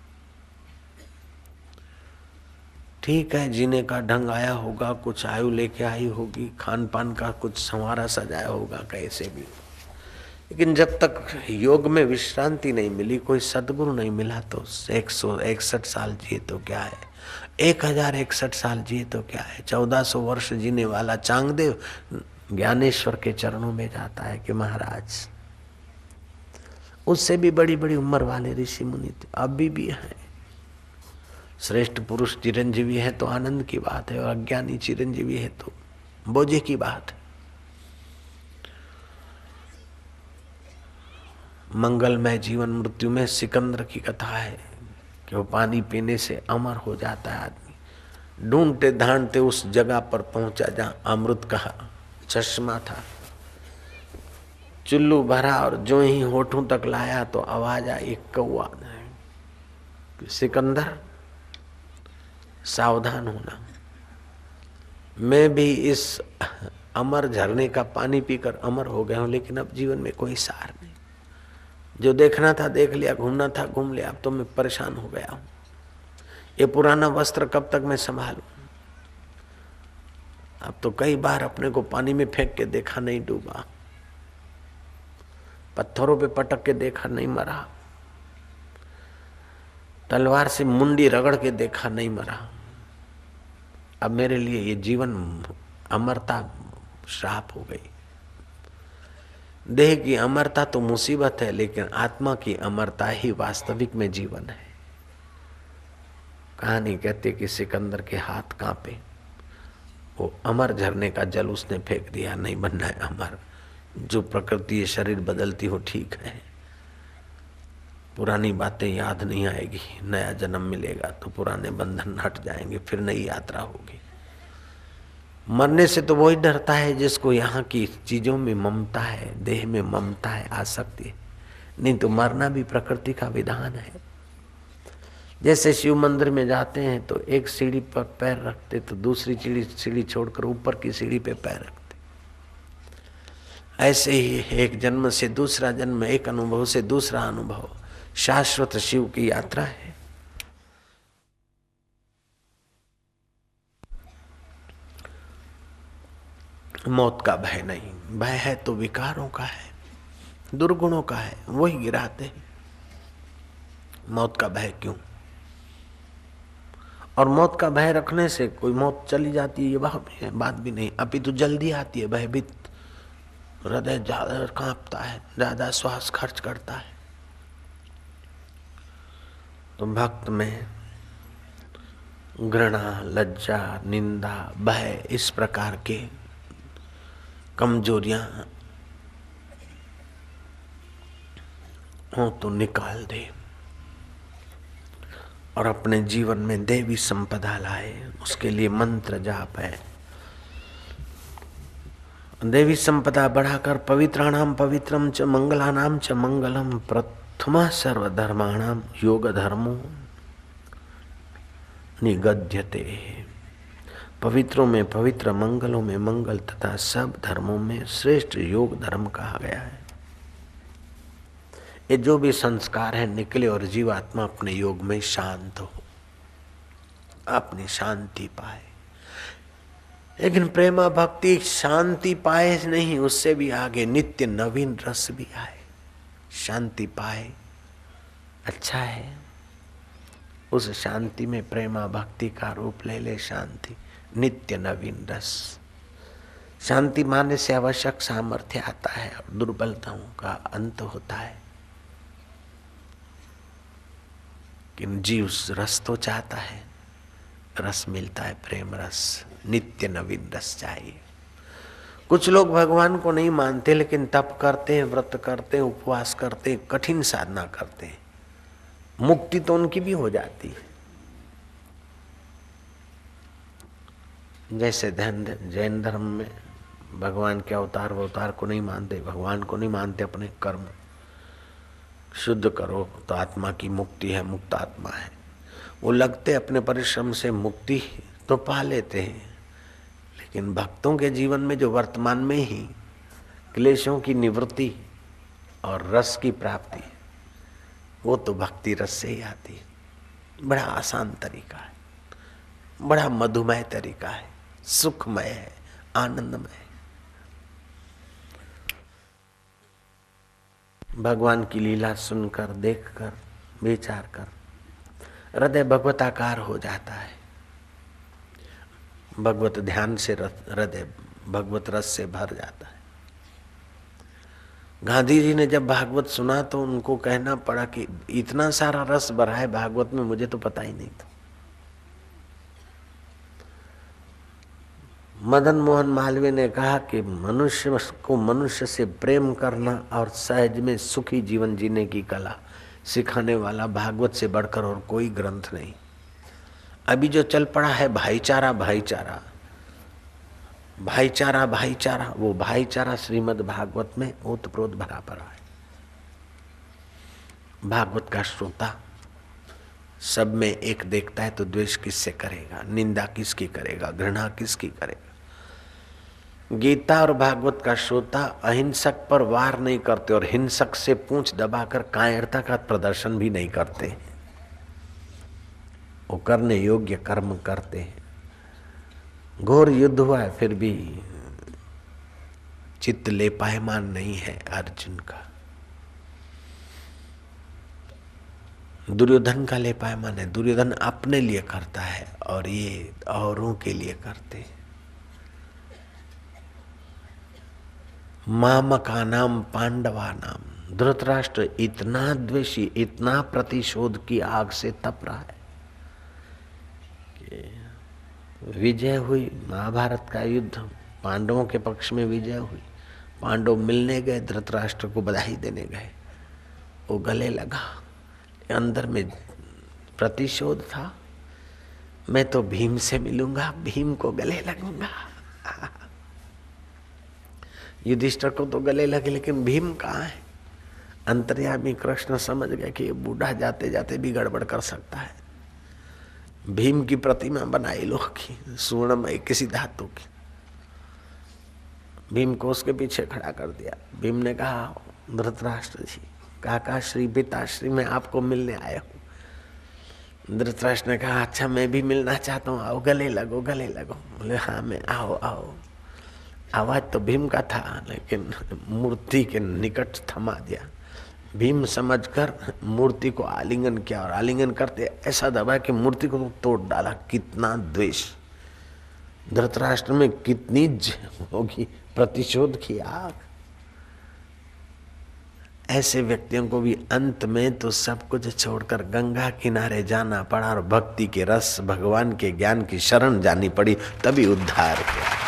ठीक है, जीने का ढंग आया होगा, कुछ आयु लेके आई होगी, खान पान का कुछ संवारा सजाया होगा कैसे भी, लेकिन जब तक योग में विश्रांति नहीं मिली, कोई सद्गुरु नहीं मिला, तो 161 साल जिए तो क्या है, 1061 साल जिए तो क्या है। 1400 वर्ष जीने वाला चांगदेव ज्ञानेश्वर के चरणों में जाता है कि महाराज, उससे भी बड़ी बड़ी उम्र वाले ऋषि मुनि अभी भी हैं। श्रेष्ठ पुरुष चिरंजीवी है तो आनंद की बात है, और अज्ञानी चिरंजीवी है तो बोझे की बात है। मंगलमय जीवन मृत्यु में सिकंदर की कथा है कि वो पानी पीने से अमर हो जाता है आदमी। ढूंढते ढांढते उस जगह पर पहुंचा जहाँ अमृत का चश्मा था। चुल्लू भरा और जो ही होठों तक लाया तो आवाज आई कौआ, सिकंदर सावधान होना, मैं भी इस अमर झरने का पानी पीकर अमर हो गया हूं, लेकिन अब जीवन में कोई सार नहीं। जो देखना था देख लिया, घूमना था घूम लिया, अब तो मैं परेशान हो गया हूं। ये पुराना वस्त्र कब तक मैं संभालूं? अब तो कई बार अपने को पानी में फेंक के देखा, नहीं डूबा। पत्थरों पे पटक के देखा, नहीं मरा। तलवार से मुंडी रगड़ के देखा, नहीं मरा। अब मेरे लिए ये जीवन अमरता श्राप हो गई। देह की अमरता तो मुसीबत है, लेकिन आत्मा की अमरता ही वास्तविक में जीवन है। कहानी कहते कि सिकंदर के हाथ कांपे, वो अमर झरने का जल उसने फेंक दिया। नहीं बनना है अमर, जो प्रकृति ये शरीर बदलती हो ठीक है, पुरानी बातें याद नहीं आएगी। नया जन्म मिलेगा तो पुराने बंधन हट जाएंगे, फिर नई यात्रा होगी। मरने से तो वही डरता है जिसको यहाँ की चीजों में ममता है, देह में ममता है, आसक्ति है। नहीं तो मरना भी प्रकृति का विधान है। जैसे शिव मंदिर में जाते हैं तो एक सीढ़ी पर पैर रखते तो दूसरी सीढ़ी छोड़कर ऊपर की सीढ़ी पे पैर रखते। ऐसे ही एक जन्म से दूसरा जन्म, एक अनुभव से दूसरा अनुभव, शाश्वत शिव की यात्रा है। मौत का भय नहीं, भय है तो विकारों का है, दुर्गुणों का है, वही गिराते हैं। मौत का भय क्यों? और मौत का भय रखने से कोई मौत चली जाती है ये बात भी नहीं, अपितु जल्दी आती है। भयभीत हृदय ज्यादा कांपता है, ज्यादा श्वास खर्च करता है। तो भक्त में घृणा, लज्जा, निंदा, भय, इस प्रकार के कमजोरियां हो तो निकाल दे और अपने जीवन में देवी संपदा लाए। उसके लिए मंत्र जाप है, देवी संपदा बढ़ाकर पवित्राणाम पवित्रम च मंगलानाम च मंगलम प्रथमा सर्वधर्माणाम योग धर्मो निगद्यते। पवित्रों में पवित्र, मंगलों में मंगल तथा सब धर्मों में श्रेष्ठ योग धर्म कहा गया है। ये जो भी संस्कार है निकले और जीवात्मा अपने योग में शांत हो, अपनी शांति पाए। लेकिन प्रेमा भक्ति शांति पाए नहीं, उससे भी आगे नित्य नवीन रस भी आए। शांति पाए अच्छा है, उस शांति में प्रेमा भक्ति का रूप ले ले। शांति नित्य नवीन रस। शांति माने से आवश्यक सामर्थ्य आता है और दुर्बलताओं का अंत होता है। कि जीव रस तो चाहता है, रस मिलता है प्रेम रस, नित्य नवीन रस चाहिए। कुछ लोग भगवान को नहीं मानते लेकिन तप करते हैं, व्रत करते हैं, उपवास करते हैं, कठिन साधना करते हैं, मुक्ति तो उनकी भी हो जाती है। जैसे जैन धर्म में भगवान के अवतार को नहीं मानते, भगवान को नहीं मानते, अपने कर्म शुद्ध करो तो आत्मा की मुक्ति है, मुक्त आत्मा है। वो लगते अपने परिश्रम से मुक्ति तो पा लेते हैं, लेकिन भक्तों के जीवन में जो वर्तमान में ही क्लेशों की निवृत्ति और रस की प्राप्ति, वो तो भक्ति रस से ही आती है। बड़ा आसान तरीका है, बड़ा मधुमय तरीका है, सुखमय है, आनंदमय। भगवान की लीला सुनकर, देखकर, विचार कर हृदय भगवताकार हो जाता है। भगवत ध्यान से हृदय भगवत रस से भर जाता है। गांधी जी ने जब भागवत सुना तो उनको कहना पड़ा कि इतना सारा रस भरा है भागवत में, मुझे तो पता ही नहीं था। मदन मोहन मालवीय ने कहा कि मनुष्य को मनुष्य से प्रेम करना और सहज में सुखी जीवन जीने की कला सिखाने वाला भागवत से बढ़कर और कोई ग्रंथ नहीं। अभी जो चल पड़ा है भाईचारा भाईचारा भाईचारा भाईचारा, वो भाईचारा श्रीमद् भागवत में ओतप्रोत भरा पड़ा है। भागवत का श्रोता सब में एक देखता है तो द्वेष किससे करेगा, निंदा किसकी करेगा, घृणा किसकी करेगा। गीता और भागवत का श्रोता अहिंसक पर वार नहीं करते और हिंसक से पूंछ दबाकर कायरता का प्रदर्शन भी नहीं करते। वो करने योग्य कर्म करते हैं। घोर युद्ध हुआ है फिर भी चित्त लेपायमान नहीं है अर्जुन का। दुर्योधन का लेपायमान है। दुर्योधन अपने लिए करता है और ये औरों के लिए करते हैं। मामका नाम पांडवा नाम। धृतराष्ट्र इतना द्वेषी, इतना प्रतिशोध की आग से तप रहा है कि विजय हुई। महाभारत का युद्ध, पांडवों के पक्ष में विजय हुई। पांडव मिलने गए, धृतराष्ट्र को बधाई देने गए, वो गले लगा। अंदर में प्रतिशोध था, मैं तो भीम से मिलूंगा, भीम को गले लगूंगा। युधिष्ठिर को तो गले लगे लेकिन भीम कहाँ है। अंतर्यामी कृष्ण समझ गए कि ये बूढ़ा जाते जाते भी गड़बड़ कर सकता है। भीम की प्रतिमा बनाई लोह की, स्वर्णमय किसी धातु की। भीम को उसके पीछे खड़ा कर दिया। भीम ने कहा, धृतराष्ट्र जी, काका श्री पिताश्री, मैं आपको मिलने आया हूँ। धृतराष्ट्र ने कहा, अच्छा मैं भी मिलना चाहता हूँ, आओ गले लगो, गले लगो। बोले हाँ मैं, आओ आओ। आवाज तो भीम का था लेकिन मूर्ति के निकट थमा दिया। भीम समझकर मूर्ति को आलिंगन किया और आलिंगन करते ऐसा दबा कि मूर्ति को तोड़ डाला। कितना द्वेष, धृतराष्ट्र में कितनी होगी प्रतिशोध की आग। ऐसे व्यक्तियों को भी अंत में तो सब कुछ छोड़कर गंगा किनारे जाना पड़ा और भक्ति के रस, भगवान के ज्ञान की शरण जानी पड़ी, तभी उद्धार किया।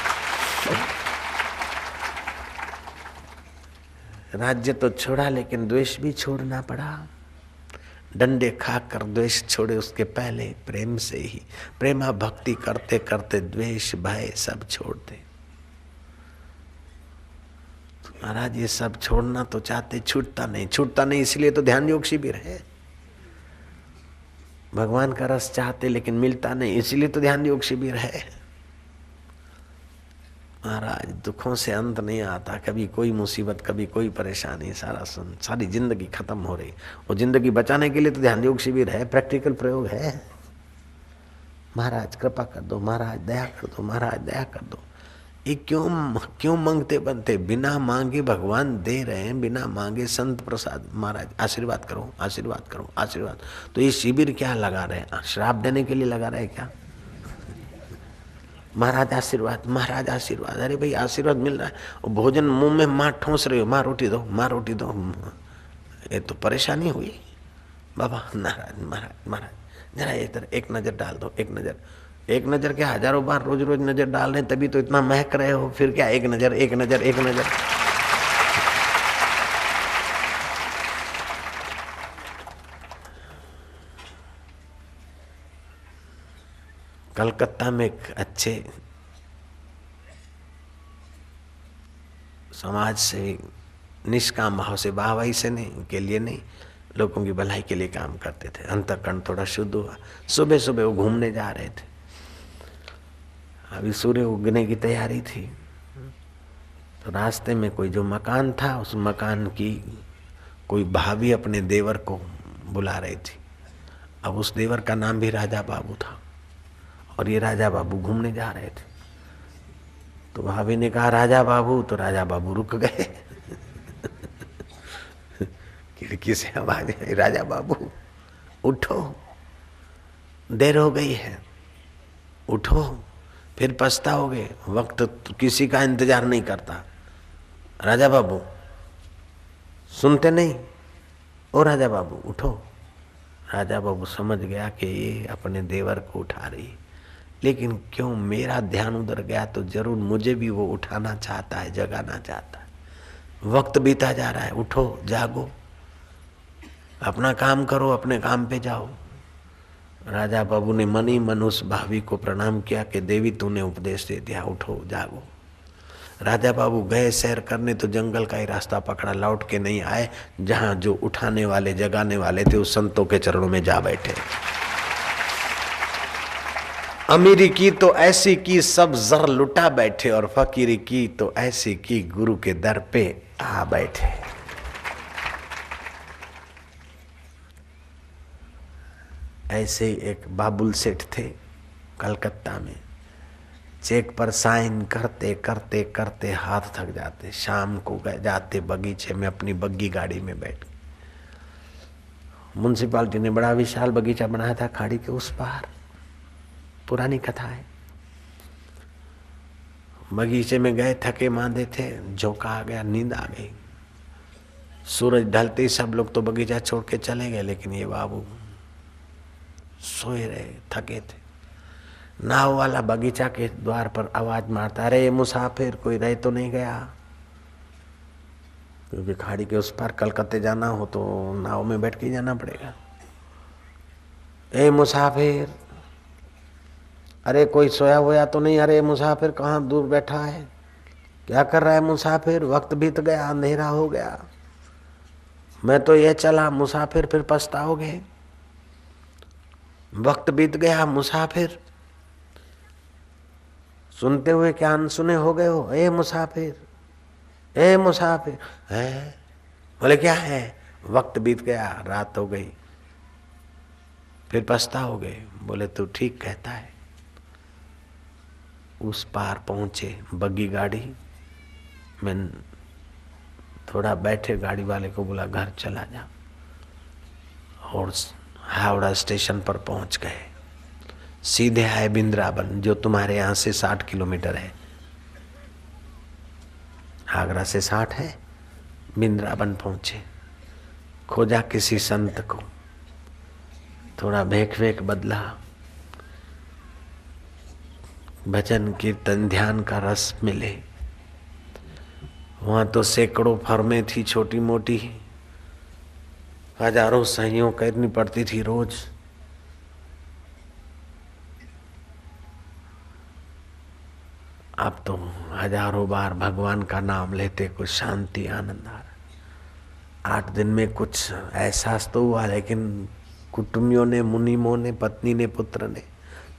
राज्य तो छोड़ा लेकिन द्वेष भी छोड़ना पड़ा। डंडे खाकर द्वेष छोड़े, उसके पहले प्रेम से ही, प्रेमा भक्ति करते करते द्वेष भय सब छोड़ दे। महाराज ये सब छोड़ना तो चाहते, छूटता नहीं, छूटता नहीं, इसलिए तो ध्यान योग शिविर है। भगवान का रस चाहते लेकिन मिलता नहीं, इसलिए तो ध्यान योग शिविर है। महाराज दुखों से अंत नहीं आता, कभी कोई मुसीबत, कभी कोई परेशानी, सारी जिंदगी खत्म हो रही। वो जिंदगी बचाने के लिए तो ध्यान योग शिविर है, प्रैक्टिकल प्रयोग है। महाराज कृपा कर दो, महाराज दया कर दो, महाराज दया कर दो। ये क्यों मांगते बनते? बिना मांगे भगवान दे रहे हैं, बिना मांगे संत प्रसाद। महाराज आशीर्वाद करो, आशीर्वाद करो, आशीर्वाद। तो ये शिविर क्या लगा रहे हैं? श्राप देने के लिए लगा रहे हैं क्या? महाराज आशीर्वाद, महाराज आशीर्वाद। अरे भाई आशीर्वाद मिल रहा है, और भोजन मुंह में माँ ठोस रहे हो, माँ रोटी दो, माँ रोटी दो। ये तो परेशानी हुई। बाबा नाराज, महाराज महाराज जरा इधर एक नजर डाल दो, एक नजर। एक नजर क्या, हजारों बार रोज रोज नजर डाल रहे हैं, तभी तो इतना महक रहे हो। फिर क्या एक नजर, एक नजर, एक नजर। कलकत्ता में एक अच्छे समाज से निष्काम भाव से, वाहवाही से नहीं, के लिए नहीं, लोगों की भलाई के लिए काम करते थे। अंतःकरण थोड़ा शुद्ध हुआ। सुबह सुबह वो घूमने जा रहे थे, अभी सूर्य उगने की तैयारी थी। तो रास्ते में कोई जो मकान था, उस मकान की कोई भाभी अपने देवर को बुला रही थी। अब उस देवर का नाम भी राजा बाबू था, और ये राजा बाबू घूमने जा रहे थे। तो भाभी ने कहा राजा बाबू, तो राजा बाबू रुक गए। खिड़की से आवाज आई, राजा बाबू उठो, देर हो गई है, उठो, फिर पछताओगे। वक्त तो किसी का इंतजार नहीं करता। राजा बाबू सुनते नहीं? ओ राजा बाबू उठो। राजा बाबू समझ गया कि ये अपने देवर को उठा रही, लेकिन क्यों मेरा ध्यान उधर गया तो जरूर मुझे भी वो उठाना चाहता है, जगाना चाहता है। वक्त बीता जा रहा है, उठो, जागो, अपना काम करो, अपने काम पे जाओ। राजा बाबू ने मन ही मन उस भाभी को प्रणाम किया कि देवी तूने उपदेश दे दिया, उठो जागो। राजा बाबू गए सैर करने, तो जंगल का ही रास्ता पकड़ा, लौट के नहीं आए। जहां जो उठाने वाले, जगाने वाले थे, उस संतों के चरणों में जा बैठे। अमीरी की तो ऐसी की सब जर लुटा बैठे, और फकीरी की तो ऐसी की गुरु के दर पे आ बैठे। ऐसे एक बाबुल सेठ थे कलकत्ता में। चेक पर साइन करते करते करते हाथ थक जाते। शाम को जाते बगीचे में, अपनी बग्गी गाड़ी में बैठ। म्युनिसिपालिटी ने बड़ा विशाल बगीचा बनाया था खाड़ी के उस पार, पुरानी कथा है। बगीचे में गए, थके मांदे थे, झोंका आ गया, नींद आ गई। सूरज ढलते ही सब लोग तो बगीचा छोड़ के चले गए, लेकिन ये बाबू सोए रहे, थके थे। नाव वाला बगीचा के द्वार पर आवाज मारता, अरे मुसाफिर कोई रह तो नहीं गया? क्योंकि खाड़ी के उस पार कलकत्ते जाना हो तो नाव में बैठ के जाना पड़ेगा। ए मुसाफिर, अरे कोई सोया हुआ तो नहीं? अरे मुसाफिर कहाँ दूर बैठा है, क्या कर रहा है मुसाफिर? वक्त बीत गया, अंधेरा हो गया, मैं तो ये चला मुसाफिर, फिर पछताओगे। वक्त बीत गया मुसाफिर, सुनते हुए क्या अनसुने हो गए हो? ए मुसाफिर, ए मुसाफिर। है बोले क्या है? वक्त बीत गया, रात हो गई, फिर पछताओगे। बोले तू ठीक कहता है। उस पार पहुंचे, बग्गी गाड़ी में थोड़ा बैठे, गाड़ी वाले को बोला घर चला जा, और हावड़ा स्टेशन पर पहुंच गए। सीधे आए बिंद्रावन, जो तुम्हारे यहां से 60 किलोमीटर है। आगरा से 60 है। बिंद्रावन पहुंचे, खोजा किसी संत को, थोड़ा भेक वेक बदला, भजन कीर्तन ध्यान का रस मिले। वहां तो सैकड़ों फर्में थी, छोटी मोटी, हजारों सहियों करनी पड़ती थी रोज। आप तो हजारों बार भगवान का नाम लेते, कुछ शांति आनंद आ रहा। 8 दिन में कुछ एहसास तो हुआ, लेकिन कुटुंबियों ने, मुनिमों ने, पत्नी ने, पुत्र ने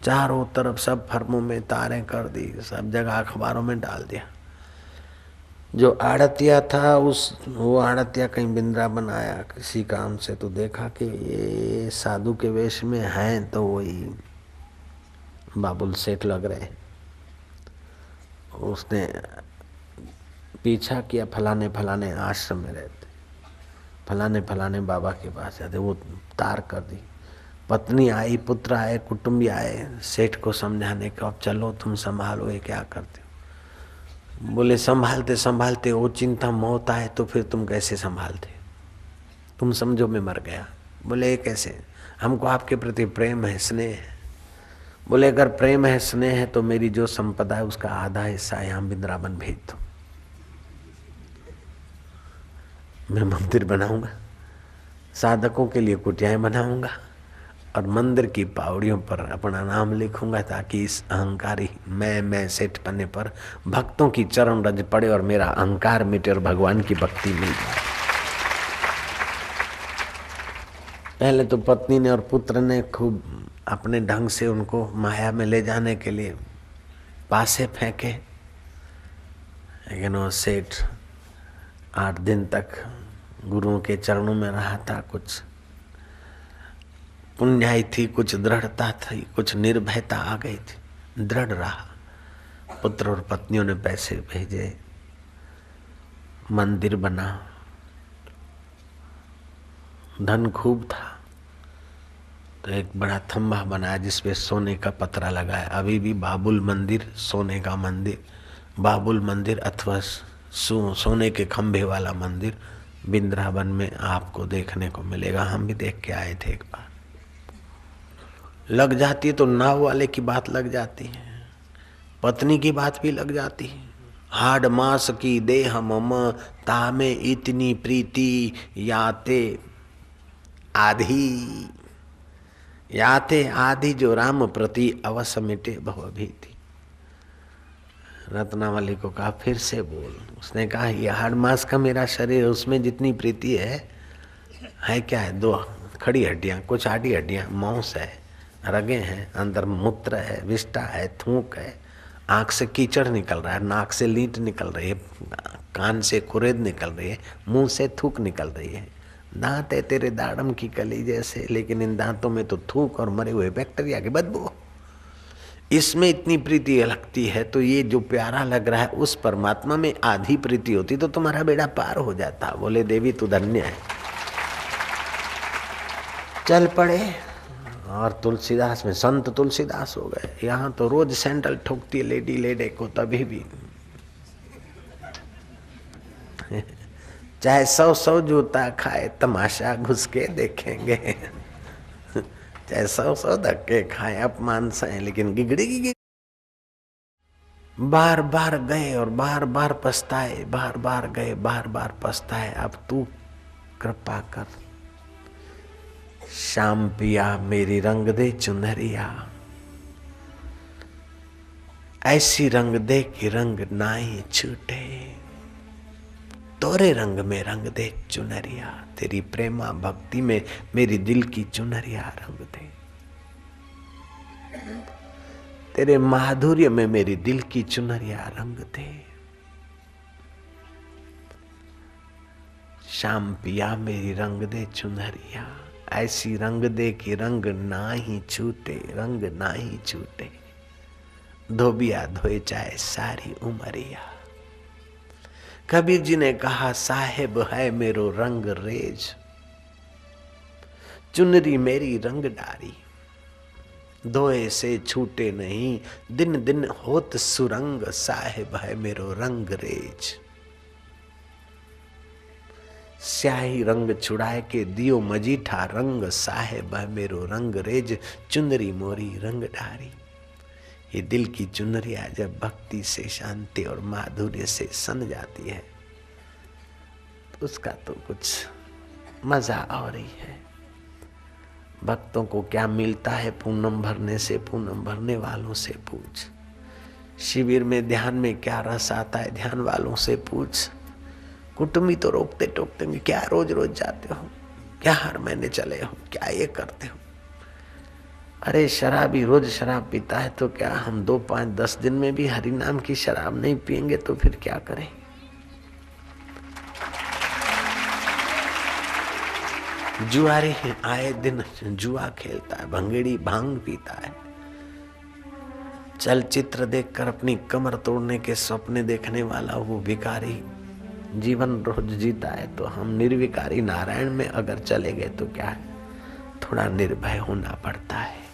चारों तरफ सब फर्मों में तारें कर दी, सब जगह अखबारों में डाल दिया। जो आड़तिया था वो आड़तिया कहीं वृंदावन आया किसी काम से, तो देखा कि ये साधु के वेश में हैं, तो वही बाबुल सेठ लग रहे। उसने पीछा किया, फलाने फलाने आश्रम में रहते, फलाने फलाने बाबा के पास जाते, वो तार कर दी। पत्नी आई, पुत्र आए, कुटुंबी आए, सेठ को समझाने का, अब चलो तुम संभालो, ये क्या करते हो। बोले संभालते संभालते वो चिंता मौत आए तो फिर तुम कैसे संभालते, तुम समझो मैं मर गया। बोले ये कैसे, हमको आपके प्रति प्रेम है, स्नेह है। बोले अगर प्रेम है, स्नेह है, तो मेरी जो संपदा है उसका आधा हिस्सा यहाँ वृंदावन भेज दो, मैं मंदिर बनाऊंगा, साधकों के लिए कुटियाएं बनाऊंगा और मंदिर की पावड़ियों पर अपना नाम लिखूंगा, ताकि इस अहंकारी मैं सेठ पन्ने पर भक्तों की चरण रज पड़े और मेरा अहंकार मिटे और भगवान की भक्ति मिल जाए। पहले तो पत्नी ने और पुत्र ने खूब अपने ढंग से उनको माया में ले जाने के लिए पासे फेंके, लेकिन वो सेठ 8 दिन तक गुरुओं के चरणों में रहा था। कुछ पुण्याई थी, कुछ दृढ़ता थी, कुछ निर्भयता आ गई थी, दृढ़ रहा। पुत्र और पत्नियों ने पैसे भेजे, मंदिर बना, धन खूब था, तो एक बड़ा थंबा बनाया जिसपे सोने का पतरा लगाया। अभी भी बाबुल मंदिर, सोने का मंदिर, बाबुल मंदिर अथवा सोने के खंभे वाला मंदिर वृंदावन में आपको देखने को मिलेगा। हम भी देख के आए थे एक बार। लग जाती है तो नाव वाले की बात लग जाती है, पत्नी की बात भी लग जाती है। हाड मास की देह मम तामे इतनी प्रीति याते आधी, याते आधी जो राम प्रति अवश्य मिटे भवभीति। रत्नावली को कहा फिर से बोल। उसने कहा ये हाड मास का मेरा शरीर, उसमें जितनी प्रीति है क्या है, 2 खड़ी हड्डियां, कुछ आड़ी हड्डियां, मांस है, रगें हैं, अंदर मूत्र है, विष्ठा है, थूक है, आंख से कीचड़ निकल रहा है, नाक से लीट निकल रही है, कान से कुरेद निकल रही है, मुंह से थूक निकल रही है, दांत है तेरे दाड़म की कली जैसे, लेकिन इन दांतों में तो थूक और मरे हुए बैक्टीरिया की बदबू। इसमें इतनी प्रीति लगती है, तो ये जो प्यारा लग रहा है उस परमात्मा में आधी प्रीति होती तो तुम्हारा बेड़ा पार हो जाता। बोले देवी तू धन्य है। चल पड़े और तुलसीदास में संत तुलसीदास हो गए। यहाँ तो रोज सैंडल ठोकती है लेडी लेडे को, तभी भी चाहे 100 जूता खाए तमाशा घुस के देखेंगे, चाहे 100 धक्के खाए अपमान सहे, लेकिन गिगड़ी बार बार गए और बार बार पछताए, बार बार गए, बार बार पछताए। अब तू कृपा कर, शाम पिया मेरी रंग दे चुनरिया, ऐसी रंग दे कि रंग नाई छूटे, तोरे रंग में रंग दे चुनरिया, तेरी प्रेमा भक्ति में मेरी दिल की चुनरिया रंग दे, तेरे माधुर्य में मेरी दिल की चुनरिया रंग दे। शाम पिया मेरी रंग दे चुनरिया, ऐसी रंग दे कि रंग ना ही छूटे, रंग ना ही छूटे, धोबिया धोए चाहे सारी उमरिया। कबीर जी ने कहा साहेब है मेरो रंग रेज, चुनरी मेरी रंग डारी, धोए से छूटे नहीं, दिन दिन होत सुरंग, साहेब है मेरो रंग रेज। स्याही रंग छुड़ाए के दियो मजीठा रंग, साहेब है मेरो रंग रेज, चुनरी मोरी रंग डारी। ये दिल की चुनरिया जब भक्ति से, शांति और माधुर्य से सन जाती है तो उसका तो कुछ मजा और ही है। भक्तों को क्या मिलता है पूनम भरने से, पूनम भरने वालों से पूछ। शिविर में ध्यान में क्या रस आता है, ध्यान वालों से पूछ। कुटुंबी तो रोकते टोकते हैं, क्या रोज रोज जाते हो, क्या हर महीने चले हो, क्या ये करते हो। अरे शराबी रोज शराब पीता है तो क्या हम 2, 5, 10 दिन में भी हरि नाम की शराब नहीं पिएंगे तो फिर क्या करें। जुआरी आए दिन जुआ खेलता है, भंगेड़ी भांग पीता है, चलचित्र देखकर अपनी कमर तोड़ने के सपने देखने वाला वो भिखारी जीवन रोज जीता है। तो हम निर्विकारी नारायण में अगर चले गए तो क्या है, थोड़ा निर्भय होना पड़ता है।